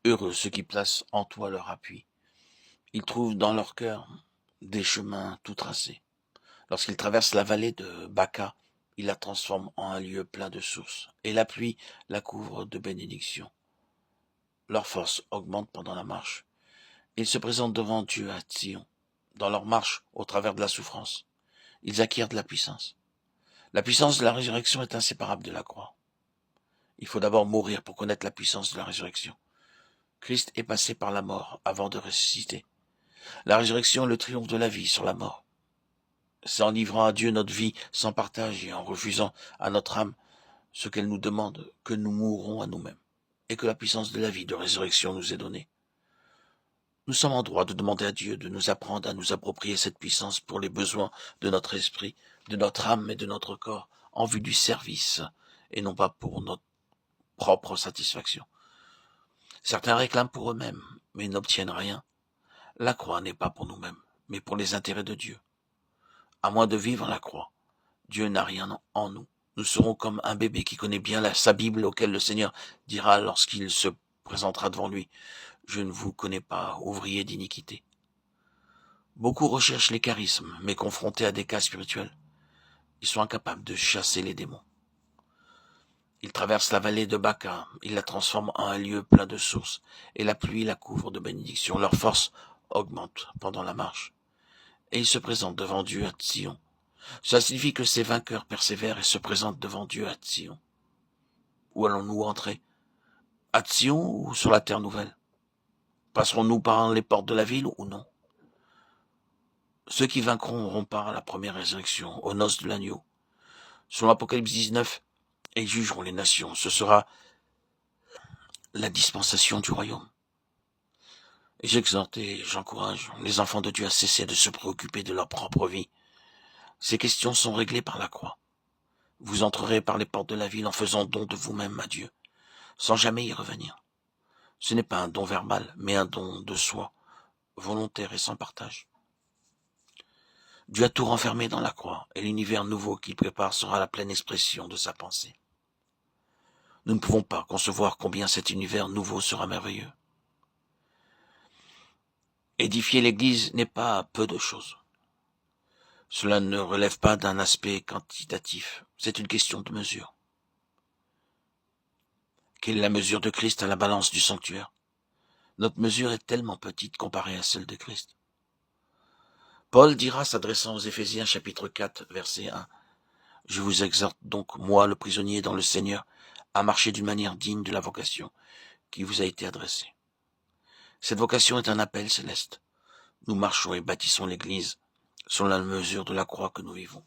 Heureux ceux qui placent en toi leur appui. Ils trouvent dans leur cœur des chemins tout tracés. Lorsqu'ils traversent la vallée de Baca, ils la transforment en un lieu plein de sources, et la pluie la couvre de bénédictions. Leur force augmente pendant la marche. Ils se présentent devant Dieu à Sion. Dans leur marche au travers de la souffrance, ils acquièrent de la puissance. La puissance de la résurrection est inséparable de la croix. Il faut d'abord mourir pour connaître la puissance de la résurrection. Christ est passé par la mort avant de ressusciter. La résurrection est le triomphe de la vie sur la mort. C'est en livrant à Dieu notre vie sans partage et en refusant à notre âme ce qu'elle nous demande que nous mourrons à nous-mêmes et que la puissance de la vie de résurrection nous est donnée. Nous sommes en droit de demander à Dieu de nous apprendre à nous approprier cette puissance pour les besoins de notre esprit, de notre âme et de notre corps, en vue du service, et non pas pour notre propre satisfaction. Certains réclament pour eux-mêmes, mais n'obtiennent rien. La croix n'est pas pour nous-mêmes, mais pour les intérêts de Dieu. À moins de vivre la croix, Dieu n'a rien en nous. Nous serons comme un bébé qui connaît bien sa Bible, auquel le Seigneur dira lorsqu'il se présentera devant lui: « Je ne vous connais pas, ouvrier d'iniquité. » Beaucoup recherchent les charismes, mais confrontés à des cas spirituels, ils sont incapables de chasser les démons. Ils traversent la vallée de Baca, ils la transforment en un lieu plein de sources, et la pluie la couvre de bénédictions. Leur force augmente pendant la marche, et ils se présentent devant Dieu à Sion. Cela signifie que ces vainqueurs persévèrent et se présentent devant Dieu à Sion. Où allons-nous entrer? À Sion ou sur la terre nouvelle? Passerons-nous par les portes de la ville ou non? Ceux qui vaincront auront part à la première résurrection, aux noces de l'agneau. Selon Apocalypse 19, et ils jugeront les nations. Ce sera la dispensation du royaume. Et j'exhorte et j'encourage les enfants de Dieu à cesser de se préoccuper de leur propre vie. Ces questions sont réglées par la croix. Vous entrerez par les portes de la ville en faisant don de vous-même à Dieu, sans jamais y revenir. Ce n'est pas un don verbal, mais un don de soi, volontaire et sans partage. Dieu a tout renfermé dans la croix, et l'univers nouveau qu'il prépare sera la pleine expression de sa pensée. Nous ne pouvons pas concevoir combien cet univers nouveau sera merveilleux. Édifier l'Église n'est pas peu de choses. Cela ne relève pas d'un aspect quantitatif, c'est une question de mesure. Quelle est la mesure de Christ à la balance du sanctuaire? Notre mesure est tellement petite comparée à celle de Christ. Paul dira, s'adressant aux Éphésiens chapitre 4, verset 1, « Je vous exhorte donc, moi le prisonnier dans le Seigneur, à marcher d'une manière digne de la vocation qui vous a été adressée. » Cette vocation est un appel céleste. Nous marchons et bâtissons l'Église selon la mesure de la croix que nous vivons.